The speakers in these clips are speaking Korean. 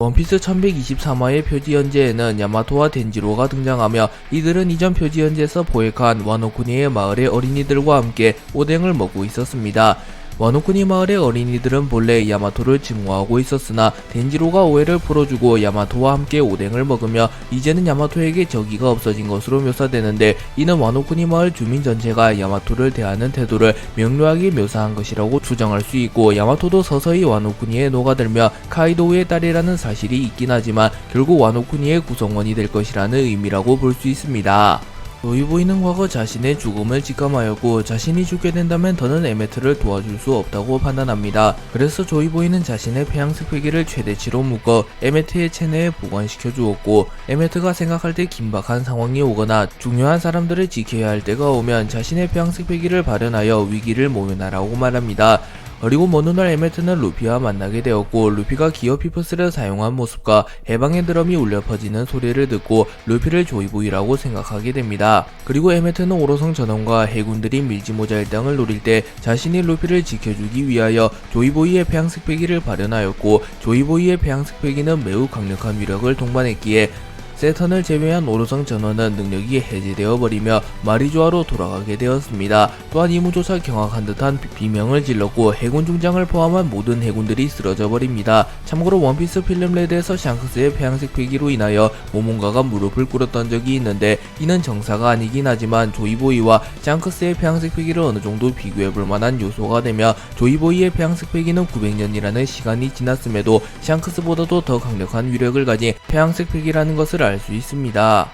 원피스 1123화의 표지 연재에는 야마토와 덴지로가 등장하며 이들은 이전 표지 연재에서 포획한 와노쿠니의 마을의 어린이들과 함께 오뎅을 먹고 있었습니다. 와노쿠니 마을의 어린이들은 본래 야마토를 증오하고 있었으나 덴지로가 오해를 풀어주고 야마토와 함께 오뎅을 먹으며 이제는 야마토에게 적의가 없어진 것으로 묘사되는데, 이는 와노쿠니 마을 주민 전체가 야마토를 대하는 태도를 명료하게 묘사한 것이라고 주장할 수 있고, 야마토도 서서히 와노쿠니에 녹아들며 카이도우의 딸이라는 사실이 있긴 하지만 결국 와노쿠니의 구성원이 될 것이라는 의미라고 볼 수 있습니다. 조이보이는 과거 자신의 죽음을 직감하였고 자신이 죽게 된다면 더는 에메트를 도와줄 수 없다고 판단합니다. 그래서 조이보이는 자신의 폐양색 회기를 최대치로 묶어 에메트의 체내에 보관시켜 주었고, 에메트가 생각할 때 긴박한 상황이 오거나 중요한 사람들을 지켜야 할 때가 오면 자신의 폐양색 회기를 발현하여 위기를 모면하라고 말합니다. 그리고 먼 훗날 에메트는 루피와 만나게 되었고, 루피가 기어 피프스를 사용한 모습과 해방의 드럼이 울려 퍼지는 소리를 듣고 루피를 조이보이라고 생각하게 됩니다. 그리고 에메트는 오로성 전원과 해군들이 밀지모자 일당을 노릴 때 자신이 루피를 지켜주기 위하여 조이보이의 폐양색 배기를 발현하였고, 조이보이의 폐양색 배기는 매우 강력한 위력을 동반했기에 세턴을 제외한 오로성 전원은 능력이 해제되어 버리며 마리조아로 돌아가게 되었습니다. 또한 이무조차 경악한 듯한 비명을 질렀고 해군 중장을 포함한 모든 해군들이 쓰러져 버립니다. 참고로 원피스 필름 레드에서 샹크스의 폐양색 회기로 인하여 모몬가가 무릎을 꿇었던 적이 있는데, 이는 정사가 아니긴 하지만 조이보이와 샹크스의 폐양색 회기를 어느 정도 비교해볼 만한 요소가 되며, 조이보이의 폐양색 회기는 900년이라는 시간이 지났음에도 샹크스보다도 더 강력한 위력을 가진 폐양색 회기라는 것을 알 수 있습니다.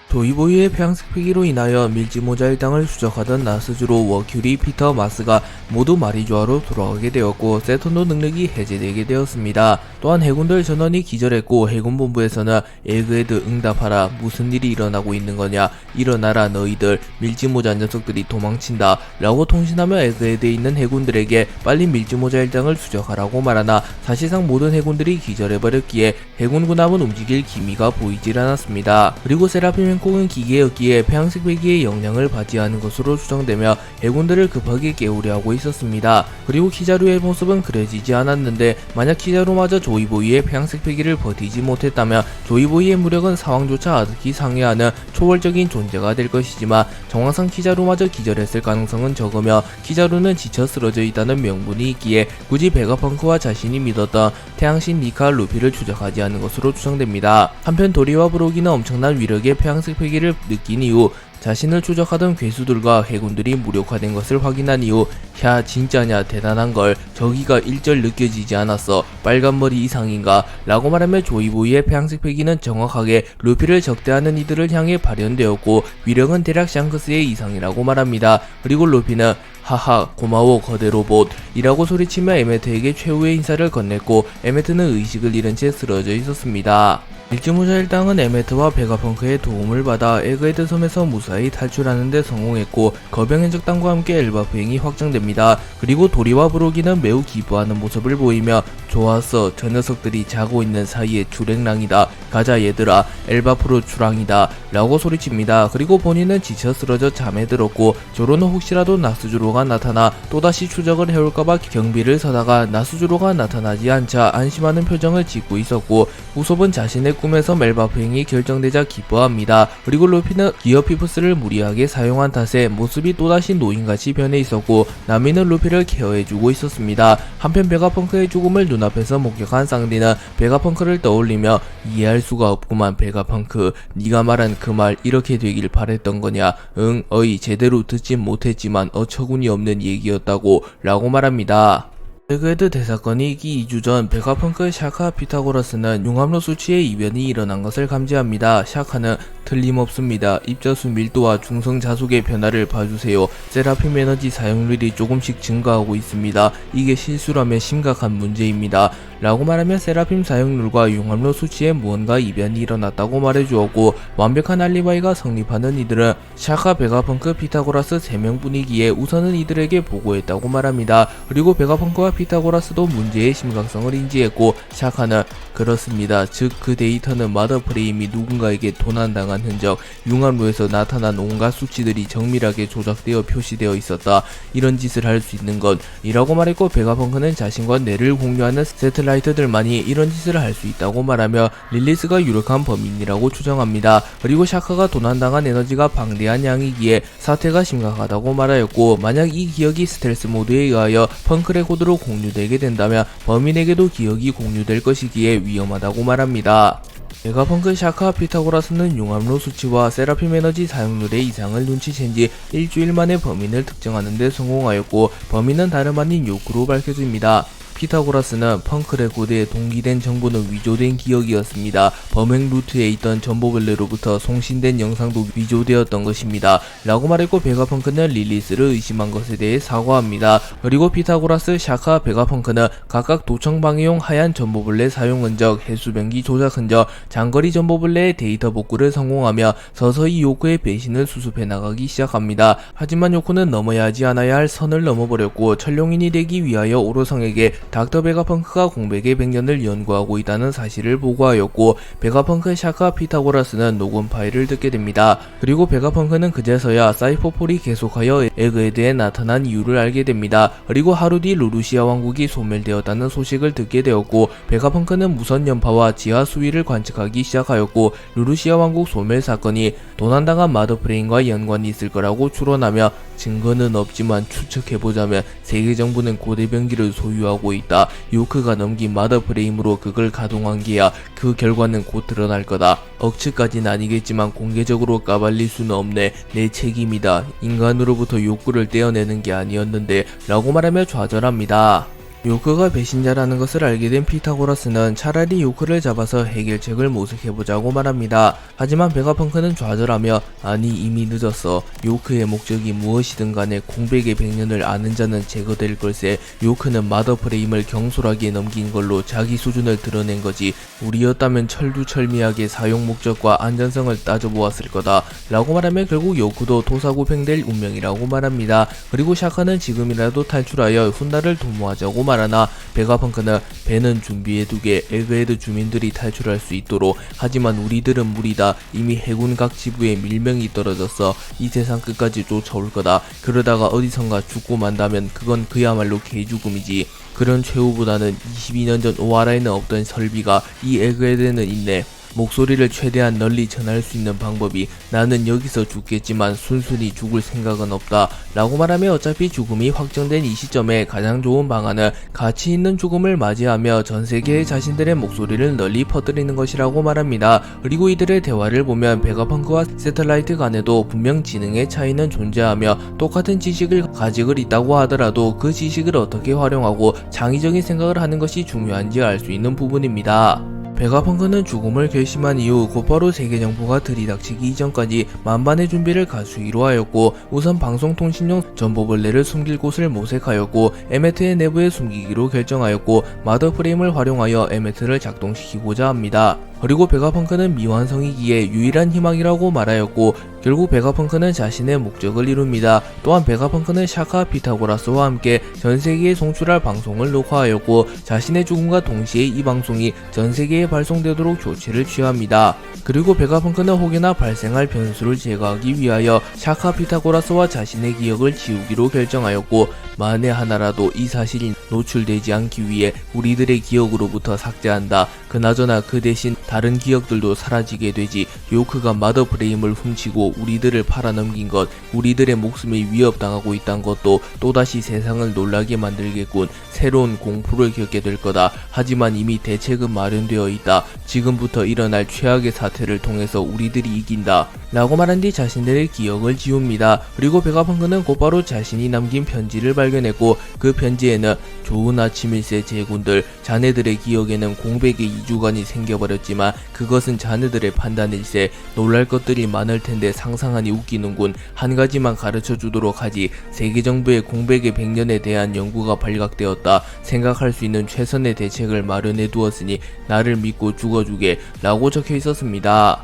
조이보이의 폐양색 회기로 인하여 밀지모자 일당을 추적하던 나스주로, 워큐리, 피터, 마스가 모두 마리조아로 돌아가게 되었고 세턴도 능력이 해제되게 되었습니다. 또한 해군들 전원이 기절했고 해군본부에서는 에그헤드 응답하라, 무슨 일이 일어나고 있는 거냐, 일어나라 너희들, 밀지모자 녀석들이 도망친다 라고 통신하며 에그헤드에 있는 해군들에게 빨리 밀지모자 일당을 추적하라고 말하나 사실상 모든 해군들이 기절해버렸기에 해군 군함은 움직일 기미가 보이질 않았습니다. 그리고 세라핌 콩은 기계였기에 폐양색 회기의 영향을 받지 않은 것으로 추정되며 해군들을 급하게 깨우려 하고 있었습니다. 그리고 키자루의 모습은 그려지지 않았는데, 만약 키자루마저 조이보이의 폐양색 회기를 버티지 못했다면 조이보이의 무력은 상황조차 아득히 상회하는 초월적인 존재가 될 것이지만 정황상 키자루마저 기절했을 가능성은 적으며 키자루는 지쳐 쓰러져 있다는 명분이 있기에 굳이 베가펑크와 자신이 믿었던 태양신 니카 루피를 추적하지 않은 것으로 추정됩니다. 한편 도리와 브로기는 엄청난 위력의 폐양색 회기를 느낀 이후 자신을 추적하던 괴수들과 해군들이 무력화된 것을 확인한 이후 야 진짜냐 대단한걸, 저기가 일절 느껴지지 않았어, 빨간머리 이상인가 라고 말하며 조이보이의 폐양색 회기는 정확하게 루피를 적대하는 이들을 향해 발현되었고 위력은 대략 샹크스의 이상이라고 말합니다. 그리고 루피는 하하 고마워 거대 로봇 이라고 소리치며 에메트에게 최후의 인사를 건넸고 에메트는 의식을 잃은 채 쓰러져 있었습니다. 밀지모자 일당은 에메트와 베가펑크의 도움을 받아 에그헤드 섬에서 무사히 탈출하는 데 성공했고 거병의 적당과 함께 엘바 부행이 확정됩니다. 그리고 도리와 브로기는 매우 기뻐하는 모습을 보이며 좋았어, 저 녀석들이 자고 있는 사이에 주랭랑이다, 가자 얘들아, 엘바프로 주랑이다 라고 소리칩니다. 그리고 본인은 지쳐 쓰러져 잠에 들었고 조로는 혹시라도 나스주로가 나타나 또다시 추적을 해올까봐 경비를 서다가 나스주로가 나타나지 않자 안심하는 표정을 짓고 있었고, 우섭은 자신의 꿈에서 멜바프행이 결정되자 기뻐합니다. 그리고 루피는 기어 피프스를 무리하게 사용한 탓에 모습이 또다시 노인같이 변해 있었고 나미는 루피를 케어해주고 있었습니다. 한편 베가펑크의 죽음을 눈앞에서 목격한 쌍디는 베가펑크를 떠올리며 이해할 수가 없구만 베가펑크, 네가 말한 그 말 이렇게 되길 바랬던 거냐, 응 어이 제대로 듣진 못했지만 어처구니 없는 얘기였다고 라고 말합니다. 에그헤드 대사건이 있기 2주 전 베가펑크의 샤카 피타고라스는 융합로 수치의 이변이 일어난 것을 감지합니다. 샤카는 틀림없습니다. 입자수 밀도와 중성 자속의 변화를 봐주세요. 세라핌 에너지 사용률이 조금씩 증가하고 있습니다. 이게 실수라면 심각한 문제입니다. 라고 말하며 세라핌 사용률과 융합로 수치에 무언가 이변이 일어났다고 말해주었고, 완벽한 알리바이가 성립하는 이들은 샤카, 베가펑크, 피타고라스 3명뿐이기에 우선은 이들에게 보고했다고 말합니다. 그리고 베가펑크와 피타고라스도 문제의 심각성을 인지했고 샤카는 그렇습니다. 즉 그 데이터는 마더 프레임이 누군가에게 도난당한 사용한 흔적, 융합로에서 나타난 온갖 수치들이 정밀하게 조작되어 표시되어 있었다. 이런 짓을 할 수 있는 건 이라고 말했고, 베가펑크는 자신과 뇌를 공유하는 새틀라이트들만이 이런 짓을 할 수 있다고 말하며 릴리스가 유력한 범인이라고 추정합니다. 그리고 샤크가 도난당한 에너지가 방대한 양이기에 사태가 심각하다고 말하였고, 만약 이 기억이 스텔스 모드에 의하여 펑크 레코드로 공유되게 된다면 범인에게도 기억이 공유될 것이기에 위험하다고 말합니다. 베가펑크, 샤크와 피타고라스는 융합로 수치와 세라핌 에너지 사용률의 이상을 눈치챈 지 일주일 만에 범인을 특정하는 데 성공하였고, 범인은 다름 아닌 요크로 밝혀집니다. 피타고라스는 펑크 레코드에 동기된 정보는 위조된 기억이었습니다. 범행 루트에 있던 전보벌레로부터 송신된 영상도 위조되었던 것입니다. 라고 말했고, 베가펑크는 릴리스를 의심한 것에 대해 사과합니다. 그리고 피타고라스, 샤크와 베가펑크는 각각 도청 방해용 하얀 전보벌레 사용 흔적, 해수변기 조작 흔적, 장거리 전보벌레의 데이터 복구를 성공하며 서서히 요크의 배신을 수습해 나가기 시작합니다. 하지만 요크는 넘어야 하지 않아야 할 선을 넘어버렸고, 천룡인이 되기 위하여 오로성에게 닥터 베가펑크가 공백의 100년을 연구하고 있다는 사실을 보고하였고, 베가펑크, 샤크와 피타고라스는 녹음 파일을 듣게 됩니다. 그리고 베가펑크는 그제서야 사이퍼폴이 계속하여 에그헤드에 나타난 이유를 알게 됩니다. 그리고 하루 뒤 루루시아 왕국이 소멸되었다는 소식을 듣게 되었고, 베가펑크는 무선 연파와 지하 수위를 관측하기 시작하였고, 루루시아 왕국 소멸 사건이 도난당한 마더프레임과 연관이 있을 거라고 추론하며, 증거는 없지만 추측해보자면 세계 정부는 고대병기를 소유하고 있다. 요크가 넘긴 마더프레임으로 그걸 가동한 게야. 그 결과는 곧 드러날 거다. 억측까지는 아니겠지만 공개적으로 까발릴 수는 없네. 내 책임이다. 인간으로부터 요크를 떼어내는 게 아니었는데 라고 말하며 좌절합니다. 요크가 배신자라는 것을 알게 된 피타고라스는 차라리 요크를 잡아서 해결책을 모색해보자고 말합니다. 하지만 베가펑크는 좌절하며, 아니 이미 늦었어. 요크의 목적이 무엇이든 간에 공백의 100년을 아는 자는 제거될 걸세. 요크는 마더프레임을 경솔하게 넘긴 걸로 자기 수준을 드러낸 거지. 우리였다면 철두철미하게 사용 목적과 안전성을 따져보았을 거다. 라고 말하며 결국 요크도 도사구팽될 운명이라고 말합니다. 그리고 샤크는 지금이라도 탈출하여 훗날을 도모하자고 말하나, 베가펑크는 배는 준비해두게. 에그헤드 주민들이 탈출할 수 있도록. 하지만 우리들은 무리다. 이미 해군 각 지부에 밀명이 떨어졌어. 이 세상 끝까지 쫓아올 거다. 그러다가 어디선가 죽고 만다면 그건 그야말로 개죽음이지. 그런 최후보다는 22년 전 오하라에는 없던 설비가 이 에그헤드에는 있네. 목소리를 최대한 널리 전할 수 있는 방법이, 나는 여기서 죽겠지만 순순히 죽을 생각은 없다 라고 말하며, 어차피 죽음이 확정된 이 시점에 가장 좋은 방안은 가치 있는 죽음을 맞이하며 전세계의 자신들의 목소리를 널리 퍼뜨리는 것이라고 말합니다. 그리고 이들의 대화를 보면 베가펑크와 새틀라이트 간에도 분명 지능의 차이는 존재하며, 똑같은 지식을 가지고 있다고 하더라도 그 지식을 어떻게 활용하고 창의적인 생각을 하는 것이 중요한지 알 수 있는 부분입니다. 베가펑크는 죽음을 결심한 이후 곧바로 세계정부가 들이닥치기 이전까지 만반의 준비를 갖추기로 하였고, 우선 방송통신용 전보벌레를 숨길 곳을 모색하였고, 에메트의 내부에 숨기기로 결정하였고, 마더프레임을 활용하여 에메트를 작동시키고자 합니다. 그리고 베가펑크는 미완성이기에 유일한 희망이라고 말하였고, 결국 베가펑크는 자신의 목적을 이룹니다. 또한 베가펑크는 샤크와 피타고라스와 함께 전세계에 송출할 방송을 녹화하였고, 자신의 죽음과 동시에 이 방송이 전세계에 발송되도록 조치를 취합니다. 그리고 베가펑크는 혹여나 발생할 변수를 제거하기 위하여 샤크와 피타고라스와 자신의 기억을 지우기로 결정하였고, 만에 하나라도 이 사실이 노출되지 않기 위해 우리들의 기억으로부터 삭제한다. 그나저나 그 대신 다른 기억들도 사라지게 되지. 요크가 마더프레임을 훔치고 우리들을 팔아넘긴 것, 우리들의 목숨이 위협당하고 있다는 것도 또다시 세상을 놀라게 만들겠군. 새로운 공포를 겪게 될 거다. 하지만 이미 대책은 마련되어 있다. 지금부터 일어날 최악의 사태를 통해서 우리들이 이긴다. 라고 말한 뒤 자신들의 기억을 지웁니다. 그리고 베가펑크는 곧바로 자신이 남긴 편지를 발견했고, 그 편지에는 좋은 아침일세 제군들, 자네들의 기억에는 공백의 2주간이 생겨버렸지만 그것은 자네들의 판단일세. 놀랄 것들이 많을 텐데 상상하니 웃기는군. 한 가지만 가르쳐 주도록 하지. 세계정부의 공백의 100년에 대한 연구가 발각되었다. 생각할 수 있는 최선의 대책을 마련해 두었으니 나를 믿고 죽어주게. 라고 적혀 있었습니다.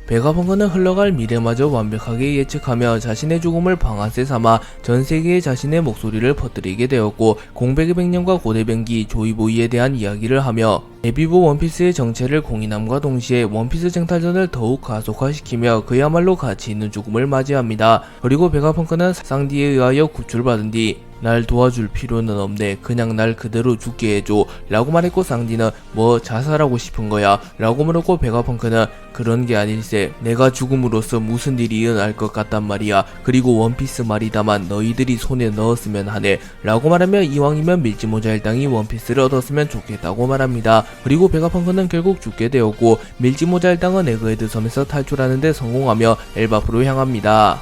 베가펑크는 흘러갈 미래마저 완벽하게 예측하며 자신의 죽음을 방아쇠 삼아 전 세계에 자신의 목소리를 퍼뜨리게 되었고, 공백의 백년과 고대병기 조이보이에 대한 이야기를 하며 에비브 원피스의 정체를 공인함과 동시에 원피스 쟁탈전을 더욱 가속화시키며 그야말로 가치 있는 죽음을 맞이합니다. 그리고 베가펑크는 쌍디에 의하여 구출받은 뒤 날 도와줄 필요는 없네, 그냥 날 그대로 죽게 해줘 라고 말했고, 쌍디는 뭐 자살하고 싶은 거야? 라고 물었고, 베가펑크는 그런 게 아닐세, 내가 죽음으로써 무슨 일이 일어날 것 같단 말이야. 그리고 원피스 말이다만 너희들이 손에 넣었으면 하네 라고 말하며 이왕이면 밀지모자 일당이 원피스를 얻었으면 좋겠다고 말합니다. 그리고 베가펑크는 결국 죽게 되었고, 밀지모자 일당은 에그헤드 섬에서 탈출하는데 성공하며 엘바프로 향합니다.